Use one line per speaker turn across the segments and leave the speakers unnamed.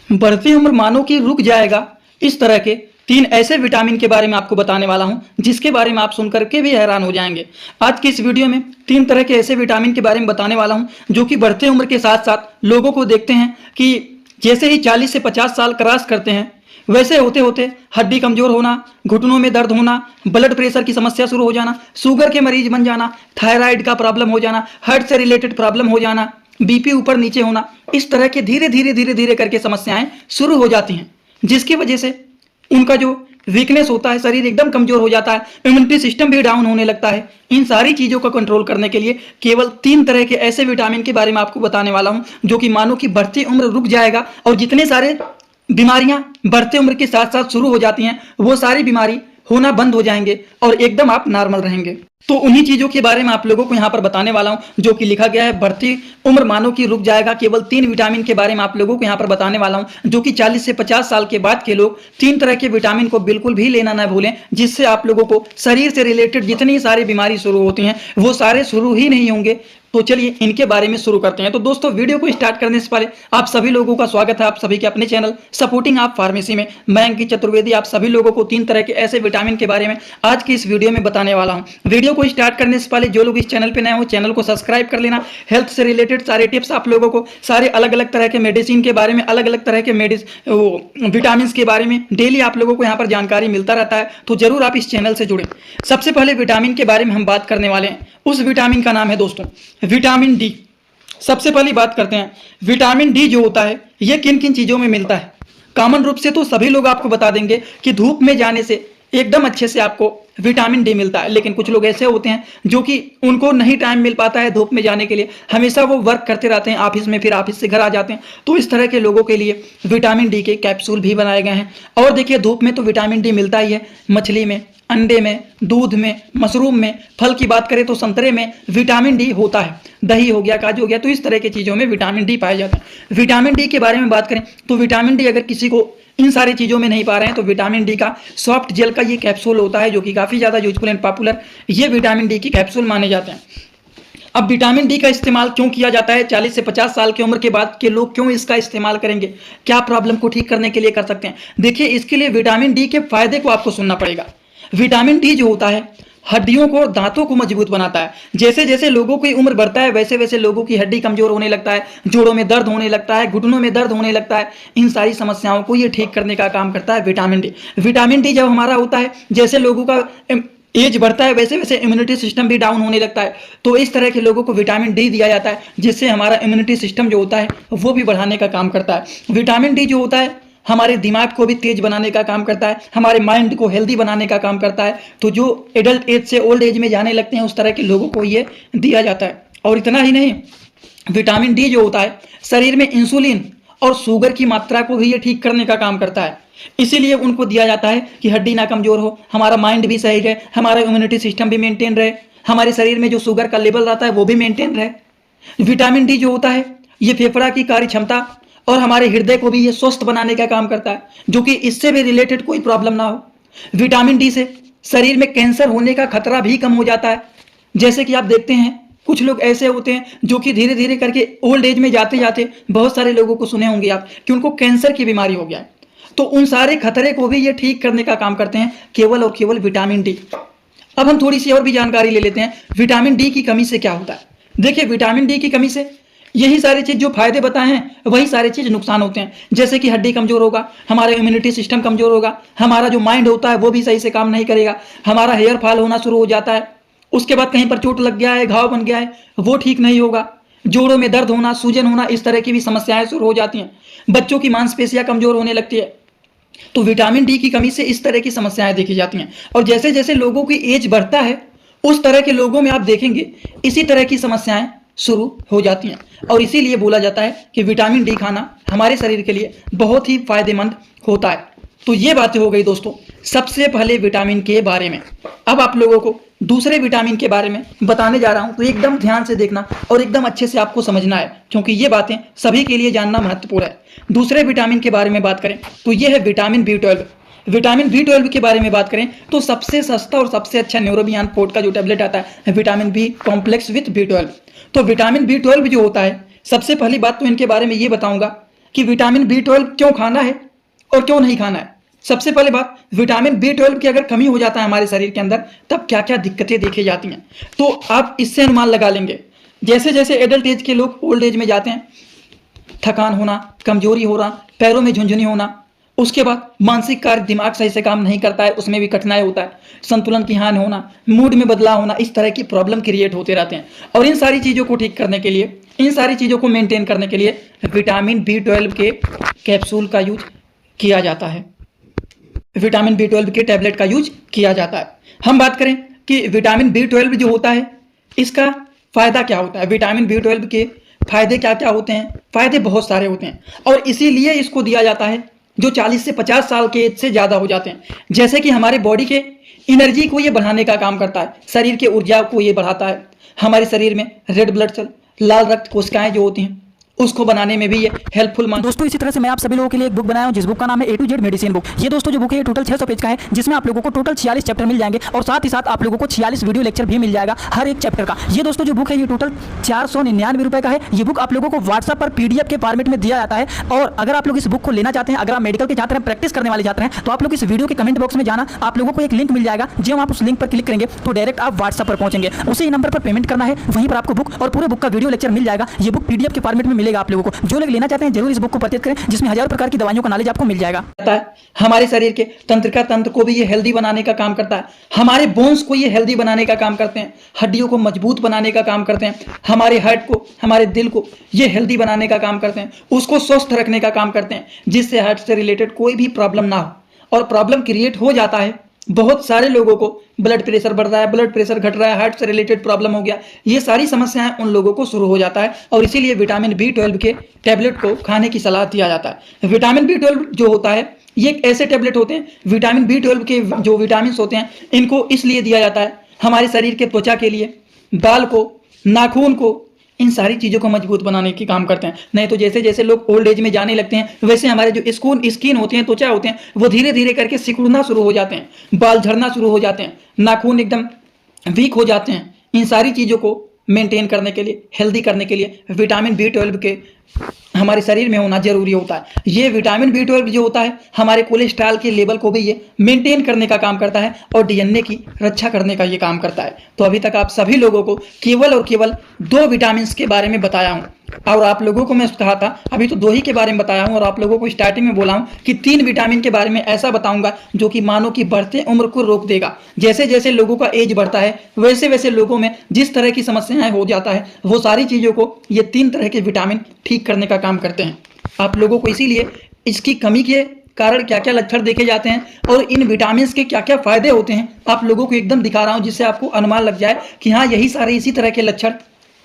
बढ़ती उम्र मानो कि रुक जाएगा, इस तरह के 3 ऐसे विटामिन के बारे में आपको बताने वाला हूं, जिसके बारे में आप सुनकर के भी हैरान हो जाएंगे। आज की इस वीडियो में 3 तरह के ऐसे विटामिन के बारे में बताने वाला हूं, जो कि बढ़ते उम्र के साथ साथ लोगों को देखते हैं कि जैसे ही 40 से 50 साल क्रॉस करते हैं, वैसे होते होते हड्डी कमजोर होना, घुटनों में दर्द होना, ब्लड प्रेशर की समस्या शुरू हो जाना, शुगर के मरीज बन जाना, थायराइड का प्रॉब्लम हो जाना, हार्ट से रिलेटेड प्रॉब्लम हो जाना, बीपी ऊपर नीचे होना, इस तरह के धीरे धीरे करके समस्याएं शुरू हो जाती हैं, जिसकी वजह से उनका जो वीकनेस होता है, शरीर एकदम कमजोर हो जाता है, इम्यूनिटी सिस्टम भी डाउन होने लगता है। इन सारी चीजों को कंट्रोल करने के लिए केवल 3 तरह के ऐसे विटामिन के बारे में आपको बताने वाला हूं, जो कि मानो कि बढ़ती उम्र रुक जाएगा और जितने सारे बीमारियां बढ़ते उम्र के साथ साथ शुरू हो जाती हैं, वो सारी बीमारी होना बंद हो जाएंगे और एकदम आप नॉर्मल रहेंगे। तो उन्हीं चीजों के बारे में आप लोगों को यहाँ पर बताने वाला हूं, जो कि लिखा गया है बढ़ती उम्र मानो कि रुक जाएगा। केवल 3 विटामिन के बारे में आप लोगों को यहाँ पर बताने वाला हूं, जो कि 40 से 50 साल के बाद के लोग 3 तरह के विटामिन को बिल्कुल भी लेना ना भूलें, जिससे आप लोगों को शरीर से रिलेटेड जितनी सारी बीमारी शुरू होती हैं, वो सारे शुरू ही नहीं होंगे। तो चलिए इनके बारे में शुरू करते हैं। तो दोस्तों, वीडियो को स्टार्ट करने से पहले आप सभी लोगों का स्वागत है आप सभी के अपने चैनल सपोर्टिंग आप फार्मेसी में। मैं अंकित चतुर्वेदी आप सभी लोगों को 3 तरह के ऐसे विटामिन के बारे में आज की इस वीडियो में बताने वाला हूं। वीडियो को स्टार्ट करने से पहले जो लोग इस चैनल पर नए हो, चैनल को सब्सक्राइब कर लेना। हेल्थ से रिलेटेड सारे टिप्स आप लोगों को, सारे अलग अलग तरह के मेडिसिन के बारे में, अलग अलग तरह के विटामिन के बारे में डेली आप लोगों को यहाँ पर जानकारी मिलता रहता है, तो जरूर आप इस चैनल से जुड़े। सबसे पहले विटामिन के बारे में हम बात करने वाले हैं। उस विटामिन का नाम है दोस्तों विटामिन डी। सबसे पहली बात करते हैं, विटामिन डी जो होता है ये किन किन चीजों में मिलता है। कॉमन रूप से तो सभी लोग आपको बता देंगे कि धूप में जाने से एकदम अच्छे से आपको विटामिन डी मिलता है, लेकिन कुछ लोग ऐसे होते हैं जो कि उनको नहीं टाइम मिल पाता है धूप में जाने के लिए, हमेशा वो वर्क करते रहते हैं ऑफिस में, फिर ऑफिस से घर आ जाते हैं। तो इस तरह के लोगों के लिए विटामिन डी के कैप्सूल भी बनाए गए हैं। और देखिए, धूप में तो विटामिन डी मिलता ही है, मछली में, अंडे में, दूध में, मशरूम में, फल की बात करें तो संतरे में विटामिन डी होता है, दही हो गया, काजू हो गया, तो इस तरह की चीज़ों में विटामिन डी पाया जाता है। विटामिन डी के बारे में बात करें तो विटामिन डी अगर किसी को इन सारी चीज़ों में नहीं पा रहे हैं तो विटामिन डी का सॉफ्ट जेल का ये कैप्सूल होता है, जो कि काफ़ी ज़्यादा यूजफुल एंड पॉपुलर ये विटामिन डी की कैप्सूल माने जाते हैं। अब विटामिन डी का इस्तेमाल क्यों किया जाता है, 40 से 50 साल की उम्र के बाद के लोग क्यों इसका इस्तेमाल करेंगे, क्या प्रॉब्लम को ठीक करने के लिए कर सकते हैं। देखिए, इसके लिए विटामिन डी के फायदे को आपको सुनना पड़ेगा। विटामिन डी जो होता है हड्डियों को और दांतों को मजबूत बनाता है। जैसे जैसे लोगों की उम्र बढ़ता है, वैसे वैसे लोगों की हड्डी कमजोर होने लगता है, जोड़ों में दर्द होने लगता है, घुटनों में दर्द होने लगता है। इन सारी समस्याओं को ये ठीक करने का काम करता है विटामिन डी। विटामिन डी जब हमारा होता है, जैसे लोगों का एज बढ़ता है, वैसे वैसे इम्यूनिटी सिस्टम भी डाउन होने लगता है। तो इस तरह के लोगों को विटामिन डी दिया जाता है, जिससे हमारा इम्यूनिटी सिस्टम जो होता है वो भी बढ़ाने का काम करता है। विटामिन डी जो होता है हमारे दिमाग को भी तेज बनाने का काम करता है, हमारे माइंड को हेल्दी बनाने का काम करता है। तो जो एडल्ट एज से ओल्ड एज में जाने लगते हैं, उस तरह के लोगों को ये दिया जाता है। और इतना ही नहीं, विटामिन डी जो होता है शरीर में इंसुलिन और शुगर की मात्रा को भी ये ठीक करने का काम करता है। इसीलिए उनको दिया जाता है कि हड्डी ना कमजोर हो, हमारा माइंड भी सही रहे, हमारा इम्यूनिटी सिस्टम भी मेंटेन रहे, हमारे शरीर में जो शुगर का लेवल रहता है वो भी मेंटेन रहे। विटामिन डी जो होता है ये फेफड़ा की कार्य क्षमता और हमारे हृदय को भी ये स्वस्थ बनाने का काम करता है, जो कि इससे भी रिलेटेड कोई प्रॉब्लम ना हो। विटामिन डी से शरीर में कैंसर होने का खतरा भी कम हो जाता है। जैसे कि आप देखते हैं कुछ लोग ऐसे होते हैं जो कि धीरे धीरे करके ओल्ड एज में जाते जाते, बहुत सारे लोगों को सुने होंगे आप कि उनको कैंसर की बीमारी हो गया है। तो उन सारे खतरे को भी ये ठीक करने का काम करते हैं केवल और केवल विटामिन डी। अब हम थोड़ी सी और भी जानकारी ले लेते हैं विटामिन डी की कमी से क्या होता है। देखिए, विटामिन डी की कमी से यही सारी चीज जो फायदे बताए हैं वही सारी चीज नुकसान होते हैं। जैसे कि हड्डी कमजोर होगा, हमारा इम्यूनिटी सिस्टम कमजोर होगा, हमारा जो माइंड होता है वो भी सही से काम नहीं करेगा, हमारा हेयर फॉल होना शुरू हो जाता है, उसके बाद कहीं पर चोट लग गया है, घाव बन गया है, वो ठीक नहीं होगा, जोड़ों में दर्द होना, सूजन होना, इस तरह की भी समस्याएं शुरू हो जाती हैं, बच्चों की मांसपेशियां कमजोर होने लगती है। तो विटामिन डी की कमी से इस तरह की समस्याएं देखी जाती हैं। और जैसे जैसे लोगों की एज बढ़ता है, उस तरह के लोगों में आप देखेंगे इसी तरह की समस्याएं शुरू हो जाती हैं। और इसीलिए बोला जाता है कि विटामिन डी खाना हमारे शरीर के लिए बहुत ही फायदेमंद होता है। तो ये बातें हो गई दोस्तों सबसे पहले विटामिन के बारे में। अब आप लोगों को दूसरे विटामिन के बारे में बताने जा रहा हूं, तो एकदम ध्यान से देखना और एकदम अच्छे से आपको समझना है, क्योंकि ये बातें सभी के लिए जानना महत्वपूर्ण है। दूसरे विटामिन के बारे में बात करें तो ये है विटामिन बी12। विटामिन बी12 के बारे में बात करें तो सबसे सस्ता और सबसे अच्छा न्यूरोबियान पोर्ट का जो टैबलेट आता है विटामिन बी कॉम्प्लेक्स विथ बी12। तो विटामिन बी12 जो होता है, सबसे पहली बात तो इनके बारे में ये बताऊंगा कि विटामिन B12 क्यों खाना है और क्यों नहीं खाना है। सबसे पहले बात, विटामिन B12 की अगर कमी हो जाता है हमारे शरीर के अंदर, तब क्या क्या दिक्कतें देखी जाती हैं, तो आप इससे अनुमान लगा लेंगे। जैसे जैसे एडल्ट एज के लोग ओल्ड एज में जाते हैं, थकान होना, कमजोरी होना, पैरों में झुंझुनी होना, उसके बाद मानसिक कार्य, दिमाग सही से काम नहीं करता है, उसमें भी कठिनाई होता है, संतुलन की हानि होना, मूड में बदलाव होना, इस तरह की प्रॉब्लम क्रिएट होते रहते हैं। और इन सारी चीज़ों को ठीक करने के लिए, इन सारी चीज़ों को मेंटेन करने के लिए विटामिन B12 के कैप्सूल का यूज किया जाता है, विटामिन B12 के टैबलेट का यूज किया जाता है। हम बात करें कि विटामिन B12 जो होता है, इसका फायदा क्या होता है, विटामिन B12 के फायदे क्या क्या होते हैं। फायदे बहुत सारे होते हैं और इसीलिए इसको दिया जाता है जो 40 से 50 साल के एज से ज़्यादा हो जाते हैं। जैसे कि हमारे बॉडी के एनर्जी को ये बढ़ाने का काम करता है, शरीर के ऊर्जा को ये बढ़ाता है, हमारे शरीर में रेड ब्लड सेल, लाल रक्त कोशिकाएं जो होती हैं, उसको बनाने में भी ये हेल्पफुल मान।
दोस्तों इसी तरह से मैं आप सभी लोगों के लिए एक बुक बनाया हूं, जिस बुक का नाम है A to Z medicine book. ये दोस्तों जो बुक है ये टोटल 600 पेज का है, जिसमें आप लोगों को टोटल 46 चैप्टर मिल जाएंगे और साथ ही साथ आप लोगों को 46 वीडियो लेक्चर भी मिल जाएगा हर एक चैप्टर का। ये दोस्तों जो बुक है ये टोटल 499 रुपए का है। ये बुक आप लोगों को व्हाट्सएप पर PDF के फॉर्मेट में दिया जाता है। और अगर आप लोग इस बुक को लेना चाहते हैं, अगर आप मेडिकल के छात्र हैं, प्रैक्टिस करने वाले छात्र हैं, तो आप लोग इस वीडियो के कमेंट बॉक्स में जाना, आप लोगों को एक लिंक मिल जाएगा। जब आप उस लिंक पर क्लिक करेंगे तो डायरेक्ट आप व्हाट्सएप पर पहुंचेंगे, उसी नंबर पर पेमेंट करना है, वहीं पर आपको बुक और पूरे बुक का वीडियो लेक्चर मिल जाएगा। ये बुक PDF के फॉर्मेट में मिलेगा आप लोगों को। जो लोग लेना चाहते हैं जरूर इस बुक को परचेज करें, जिसमें हजारों प्रकार की दवाइयों का नॉलेज आपको मिल जाएगा।
हमारे शरीर के तंत्रिका तंत्र को भी ये हेल्दी बनाने का काम करता है, हमारे बोन्स को ये हेल्दी बनाने का काम करते हैं, हड्डियों को मजबूत बनाने का काम करते हैं, हमारे हार्ट को, हमारे दिल को ये हेल्दी बनाने का काम करते हैं, उसको स्वस्थ रखने का काम करते हैं, जिससे हार्ट से रिलेटेड कोई भी प्रॉब्लम ना हो। और प्रॉब्लम क्रिएट हो जाता है, बहुत सारे लोगों को ब्लड प्रेशर बढ़ रहा है, ब्लड प्रेशर घट रहा है, हार्ट से रिलेटेड प्रॉब्लम हो गया, ये सारी समस्याएं उन लोगों को शुरू हो जाता है। और इसीलिए विटामिन B12 के टैबलेट को खाने की सलाह दिया जाता है। विटामिन B12 जो होता है ये एक ऐसे टैबलेट होते हैं, विटामिन B12 के जो विटामिन होते हैं इनको इसलिए दिया जाता है हमारे शरीर के त्वचा के लिए, बाल को, नाखून को, इन सारी चीज़ों को मजबूत बनाने की काम करते हैं। नहीं तो जैसे जैसे लोग ओल्ड एज में जाने लगते हैं, वैसे हमारे जो स्किन होती हैं, त्वचा होते हैं, वो धीरे धीरे करके सिकुड़ना शुरू हो जाते हैं, बाल झड़ना शुरू हो जाते हैं, नाखून एकदम वीक हो जाते हैं। इन सारी चीज़ों को मेंटेन करने के लिए, हेल्दी करने के लिए विटामिन B12 के हमारे शरीर में होना जरूरी होता है। ये विटामिन B12 जो होता है हमारे कोलेस्ट्रॉल के लेवल को भी ये मेंटेन करने का काम करता है और DNA की रक्षा करने का ये काम करता है। तो अभी तक आप सभी लोगों को केवल और केवल 2 विटामिन के बारे में बताया हूँ, और आप लोगों को मैं कहा था अभी तो 2 ही के बारे में बताया हूँ, और आप लोगों को स्टार्टिंग में बोला हूँ कि 3 विटामिन के बारे में ऐसा बताऊंगा जो कि मानव की बढ़ते उम्र को रोक देगा। जैसे जैसे लोगों का एज बढ़ता है वैसे वैसे लोगों में जिस तरह की समस्याएं हो जाता है, वो सारी चीज़ों को ये 3 तरह के विटामिन ठीक करने का काम करते हैं। आप लोगों को इसीलिए इसकी कमी के कारण क्या क्या लक्षण देखे जाते हैं और इन विटामिन के क्या क्या फायदे होते हैं आप लोगों को एकदम दिखा रहा हूँ, जिससे आपको अनुमान लग जाए कि हाँ यही सारे इसी तरह के लक्षण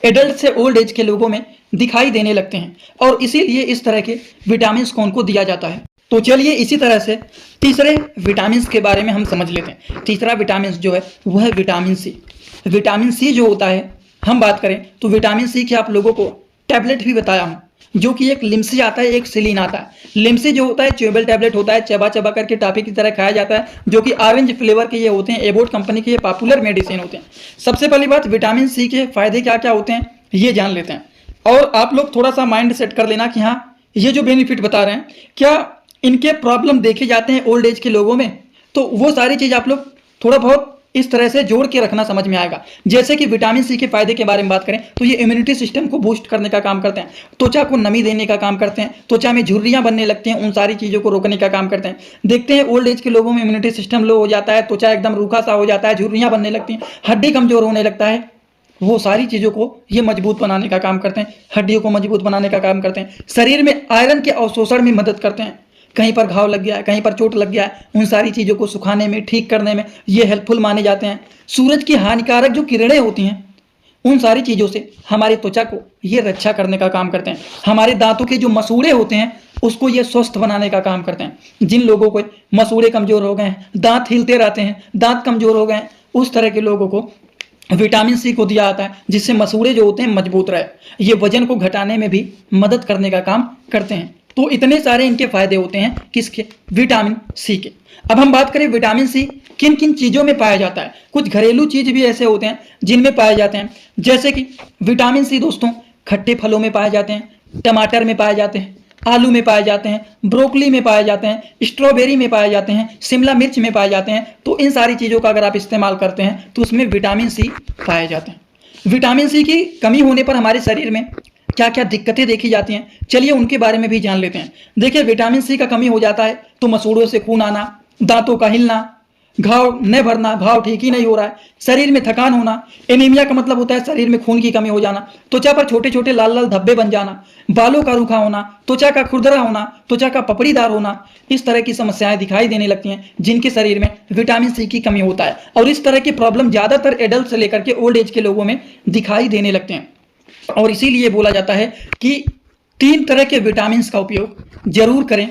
एडल्ट से ओल्ड एज के लोगों में दिखाई देने लगते हैं, और इसीलिए इस तरह के विटामिन को उनको दिया जाता है। तो चलिए इसी तरह से तीसरे विटामिन के बारे में हम समझ लेते हैं। तीसरा विटामिन जो है वह है विटामिन सी। विटामिन सी जो होता है, हम बात करें तो विटामिन सी के आप लोगों को टैबलेट भी बताया हूँ, जो कि एक लिम्सी आता है, एक सिलीन आता है। लिम्सी जो होता है च्यूबेबल टैबलेट होता है, चबा चबा करके टॉफी की तरह खाया जाता है, जो कि ऑरेंज फ्लेवर के ये होते हैं, एबोट कंपनी के ये पॉपुलर मेडिसिन होते हैं। सबसे पहली बात, विटामिन सी के फायदे क्या क्या होते हैं ये जान लेते हैं, और आप लोग थोड़ा सा माइंड सेट कर लेना कि हाँ ये जो बेनिफिट बता रहे हैं क्या इनके प्रॉब्लम देखे जाते हैं ओल्ड एज के लोगों में, तो वो सारी चीज़ आप लोग थोड़ा बहुत इस तरह से जोड़ के रखना समझ में आएगा। जैसे कि विटामिन सी के फायदे के बारे में बात करें तो ये इम्यूनिटी सिस्टम को बूस्ट करने का काम करते हैं, त्वचा को नमी देने का काम करते हैं, त्वचा में झुर्रियां बनने लगती हैं, उन सारी चीज़ों को रोकने का काम करते हैं। देखते हैं ओल्ड एज के लोगों में इम्यूनिटी सिस्टम लो हो जाता है, त्वचा एकदम रूखा सा हो जाता है, झुर्रियां बनने लगती हैं, हड्डी कमजोर होने लगता है। वो सारी चीज़ों को ये मजबूत बनाने का काम करते हैं, हड्डियों को मजबूत बनाने का काम करते हैं, शरीर में आयरन के अवशोषण में मदद करते हैं। कहीं पर घाव लग गया है, कहीं पर चोट लग गया है, उन सारी चीज़ों को सुखाने में, ठीक करने में ये हेल्पफुल माने जाते हैं। सूरज की हानिकारक जो किरणें होती हैं उन सारी चीज़ों से हमारी त्वचा को ये रक्षा करने का काम करते हैं। हमारे दांतों के जो मसूड़े होते हैं उसको ये स्वस्थ बनाने का काम करते हैं। जिन लोगों को मसूड़े कमज़ोर हो गए हैं, दांत हिलते रहते हैं, दांत कमज़ोर हो गए हैं, उस तरह के लोगों को विटामिन सी को दिया जाता है, जिससे मसूड़े जो होते हैं मजबूत रहे। ये वजन को घटाने में भी मदद करने का काम करते हैं। तो इतने सारे इनके फायदे होते हैं किसके? विटामिन सी के। अब हम बात करें विटामिन सी किन किन चीज़ों में पाया जाता है। कुछ घरेलू चीज़ भी ऐसे होते हैं जिनमें पाए जाते हैं, जैसे कि विटामिन सी दोस्तों खट्टे फलों में पाए जाते हैं, टमाटर में पाए जाते हैं, आलू में पाए जाते हैं, ब्रोकली में पाए जाते हैं, स्ट्रॉबेरी में पाए जाते हैं, शिमला मिर्च में पाए जाते हैं। तो इन सारी चीज़ों का अगर आप इस्तेमाल करते हैं तो उसमें विटामिन सी पाए जाते हैं। विटामिन सी की कमी होने पर हमारे शरीर में क्या क्या दिक्कतें देखी जाती हैं, चलिए उनके बारे में भी जान लेते हैं। देखिए, विटामिन सी का कमी हो जाता है तो मसूड़ों से खून आना, दांतों का हिलना, घाव न भरना, घाव ठीक ही नहीं हो रहा है, शरीर में थकान होना। एनीमिया का मतलब होता है शरीर में खून की कमी हो जाना, त्वचा पर छोटे छोटे लाल लाल धब्बे बन जाना, बालों का रूखा होना, त्वचा का खुरदरा होना, त्वचा का पपड़ीदार होना। इस तरह की समस्याएं दिखाई देने लगती हैं जिनके शरीर में विटामिन सी की कमी होता है। और इस तरह की प्रॉब्लम ज़्यादातर एडल्ट से लेकर के ओल्ड एज के लोगों में दिखाई देने लगते हैं। और इसीलिए बोला जाता है कि 3 तरह के विटामिन का उपयोग जरूर करें।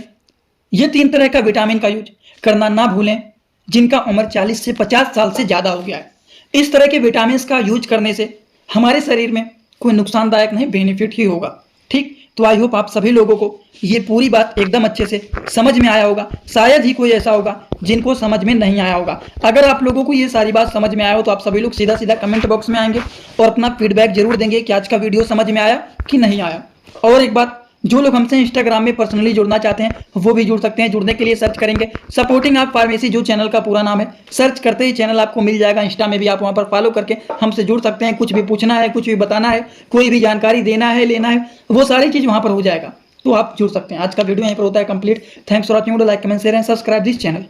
ये 3 तरह का विटामिन का यूज करना ना भूलें जिनका उम्र 40 से 50 साल से ज़्यादा हो गया है। इस तरह के विटामिन का यूज करने से हमारे शरीर में कोई नुकसानदायक नहीं, बेनिफिट ही होगा। ठीक, तो आई होप आप सभी लोगों को ये पूरी बात एकदम अच्छे से समझ में आया होगा। शायद ही कोई ऐसा होगा जिनको समझ में नहीं आया होगा। अगर आप लोगों को ये सारी बात समझ में आया हो तो आप सभी लोग सीधा सीधा कमेंट बॉक्स में आएंगे और अपना फीडबैक जरूर देंगे कि आज का वीडियो समझ में आया कि नहीं आया। और एक बात, जो लोग हमसे इंस्टाग्राम में पर्सनली जुड़ना चाहते हैं वो भी जुड़ सकते हैं। जुड़ने के लिए सर्च करेंगे सपोर्टिंग आप फार्मेसी, जो चैनल का पूरा नाम है। सर्च करते ही चैनल आपको मिल जाएगा। इंस्टा में भी आप वहां पर फॉलो करके हमसे जुड़ सकते हैं। कुछ भी पूछना है, कुछ भी बताना है, कोई भी जानकारी देना है, लेना है, वो सारी चीज़ वहां पर हो जाएगा, तो आप जुड़ सकते हैं। आज का वीडियो यहीं पर होता है complete. Thanks for watching. Like, comment, share and subscribe this channel.